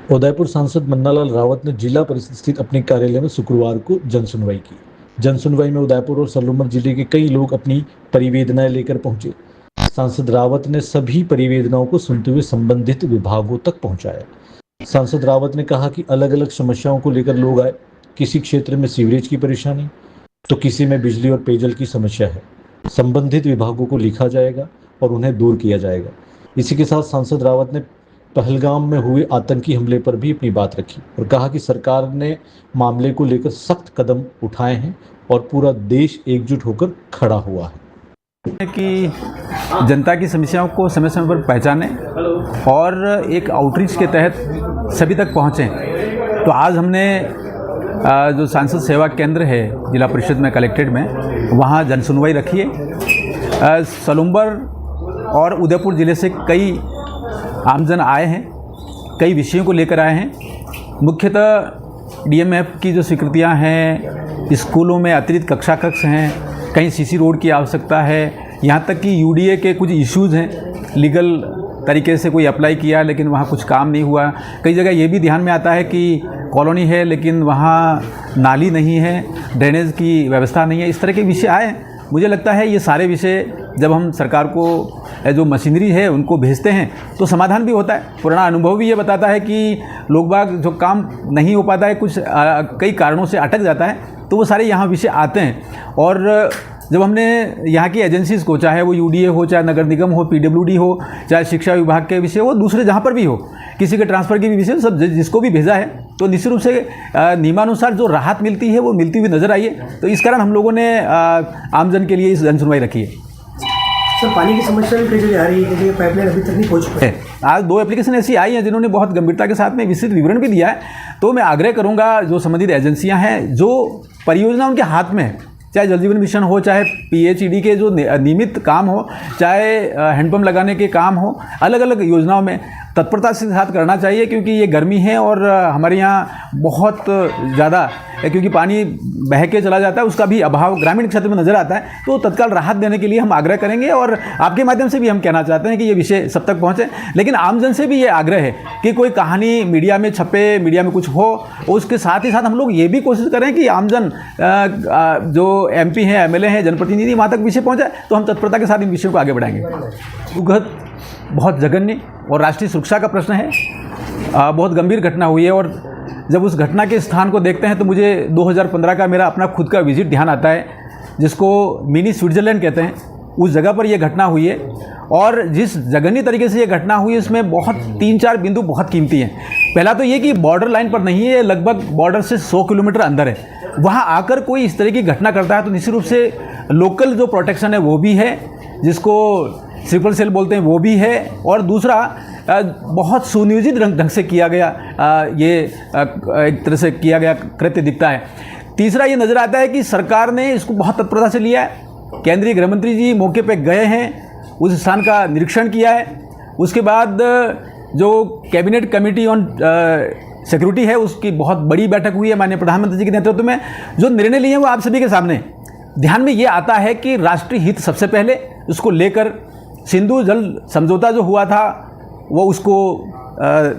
उदयपुर सांसद मन्नालाल रावत ने जिला परिषद स्थित अपने कार्यालय में शुक्रवार को जनसुनवाई की। जनसुनवाई में उदयपुर और सलूमर जिले के कई लोग अपनी परिवेदनाएं लेकर पहुंचे। सांसद रावत ने सभी परिवेदनाओं को सुनते हुए संबंधित विभागों तक पहुंचाया। सांसद रावत ने कहा कि अलग अलग समस्याओं को लेकर लोग आए। किसी क्षेत्र में सीवरेज की परेशानी तो किसी में बिजली और पेयजल की समस्या है। संबंधित विभागों को लिखा जाएगा और उन्हें दूर किया जाएगा। इसी के साथ सांसद रावत ने पहलगाम में हुए आतंकी हमले पर भी अपनी बात रखी और कहा कि सरकार ने मामले को लेकर सख्त कदम उठाए हैं और पूरा देश एकजुट होकर खड़ा हुआ है कि जनता की समस्याओं को समय समय पर पहचानें और एक आउटरीच के तहत सभी तक पहुँचें। तो आज हमने जो सांसद सेवा केंद्र है जिला परिषद में कलेक्ट्रेट में, वहाँ जनसुनवाई रखी है। सलूमर और उदयपुर ज़िले से कई आमजन आए हैं, कई विषयों को लेकर आए हैं। मुख्यतः डीएमएफ की जो स्वीकृतियां हैं, स्कूलों में अतिरिक्त कक्षा कक्ष हैं, कहीं सीसी रोड की आवश्यकता है, यहाँ तक कि यूडीए के कुछ इश्यूज़ हैं। लीगल तरीके से कोई अप्लाई किया लेकिन वहाँ कुछ काम नहीं हुआ। कई जगह ये भी ध्यान में आता है कि कॉलोनी है लेकिन वहाँ नाली नहीं है, ड्रेनेज की व्यवस्था नहीं है। इस तरह के विषय आए। मुझे लगता है ये सारे विषय जब हम सरकार को जो मशीनरी है उनको भेजते हैं तो समाधान भी होता है। पुराना अनुभव भी ये बताता है कि लोग बाग जो काम नहीं हो पाता है, कुछ कई कारणों से अटक जाता है, तो वो सारे यहाँ विषय आते हैं। और जब हमने यहाँ की एजेंसीज़ को, चाहे वो यूडीए हो, चाहे नगर निगम हो, पीडब्ल्यूडी हो, चाहे शिक्षा विभाग के विषय हो, दूसरे जहाँ पर भी हो, किसी के ट्रांसफ़र के भी विषय, सब जिसको भी भेजा है तो निश्चित रूप से नियमानुसार जो राहत मिलती है वो मिलती हुई नज़र आई है। तो इस कारण हम लोगों ने आमजन के लिए इस जनसुनवाई रखी है। सर, पानी की समस्या भी कई जगह आ रही है, कई पाइपलाइन अभी तक नहीं पहुँच पाई है। आज 2 एप्लीकेशन ऐसी आई हैं जिन्होंने बहुत गंभीरता के साथ में विस्तृत विवरण भी दिया है। तो मैं आग्रह करूँगा जो संबंधित एजेंसियाँ हैं, जो परियोजना उनके हाथ में है, चाहे जल जीवन मिशन हो, चाहे पीएचईडी के जो नियमित काम हो, चाहे हैंडपम्प लगाने के काम हो, अलग अलग योजनाओं में तत्परता से साथ करना चाहिए। क्योंकि ये गर्मी है और हमारे यहाँ बहुत ज़्यादा, क्योंकि पानी बह के चला जाता है, उसका भी अभाव ग्रामीण क्षेत्र में नज़र आता है। तो तत्काल राहत देने के लिए हम आग्रह करेंगे और आपके माध्यम से भी हम कहना चाहते हैं कि ये विषय सब तक पहुँचे। लेकिन आमजन से भी ये आग्रह है कि कोई कहानी मीडिया में छपे, मीडिया में कुछ हो, उसके साथ ही साथ हम लोग ये भी कोशिश करें कि आमजन जो एमपी हैं, एमएलए हैं, जनप्रतिनिधि, वहाँ तक विषय पहुँचाए। तो हम तत्परता के साथ इन विषयों को आगे बढ़ाएंगे। दुखद, बहुत जघन्य और राष्ट्रीय सुरक्षा का प्रश्न है। बहुत गंभीर घटना हुई है और जब उस घटना के स्थान को देखते हैं तो मुझे 2015 का मेरा अपना खुद का विजिट ध्यान आता है, जिसको मिनी स्विट्ज़रलैंड कहते हैं। उस जगह पर यह घटना हुई है और जिस जघन्य तरीके से ये घटना हुई है उसमें बहुत 3-4 बिंदु बहुत कीमती हैं। पहला तो ये कि बॉर्डर लाइन पर नहीं है, लगभग बॉर्डर से 100 किलोमीटर अंदर है। वहाँ आकर कोई इस तरह की घटना करता है तो निश्चित रूप से लोकल जो प्रोटेक्शन है वो भी है, जिसको ट्रिपल सेल बोलते हैं, वो भी है। और दूसरा बहुत सुनियोजित ढंग से किया गया ये एक तरह से किया गया कृत्य दिखता है। तीसरा ये नज़र आता है कि सरकार ने इसको बहुत तत्परता से लिया है। केंद्रीय गृह मंत्री जी मौके पे गए हैं, उस स्थान का निरीक्षण किया है। उसके बाद जो कैबिनेट कमेटी ऑन सिक्योरिटी है उसकी बहुत बड़ी बैठक हुई है माननीय प्रधानमंत्री जी के नेतृत्व में। जो निर्णय लिए हैं वो आप सभी के सामने। ध्यान में ये आता है कि राष्ट्रीय हित सबसे पहले, उसको लेकर सिंधु जल समझौता जो हुआ था वो उसको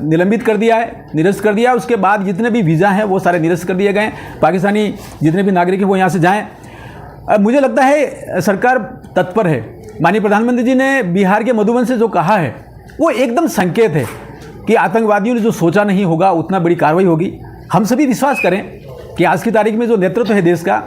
निलंबित कर दिया है, निरस्त कर दिया। उसके बाद जितने भी वीज़ा हैं वो सारे निरस्त कर दिए गए। पाकिस्तानी जितने भी नागरिक हैं वो यहाँ से जाएं। मुझे लगता है सरकार तत्पर है। माननीय प्रधानमंत्री जी ने बिहार के मधुबन से जो कहा है वो एकदम संकेत है कि आतंकवादियों ने जो सोचा नहीं होगा उतना बड़ी कार्रवाई होगी। हम सभी विश्वास करें कि आज की तारीख में जो नेतृत्व है देश का,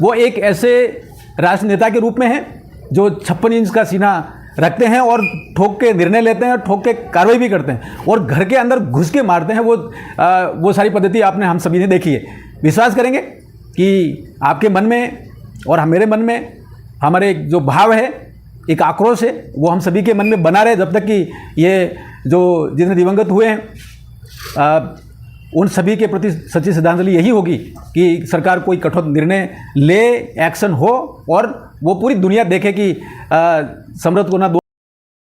वो एक ऐसे राष्ट्र नेता के रूप में है जो 56 इंच का सीना रखते हैं और ठोक के निर्णय लेते हैं और ठोक के कार्रवाई भी करते हैं और घर के अंदर घुस के मारते हैं। वो सारी पद्धति आपने, हम सभी ने देखी है। विश्वास करेंगे कि आपके मन में और मेरे मन में हमारे जो भाव है, एक आक्रोश है, वो हम सभी के मन में बना रहे जब तक कि ये जो जितने दिवंगत हुए हैं उन सभी के प्रति सच्ची श्रद्धांजलि यही होगी कि सरकार कोई कठोर निर्णय ले, एक्शन हो और वो पूरी दुनिया देखे कि समृद्ध को ना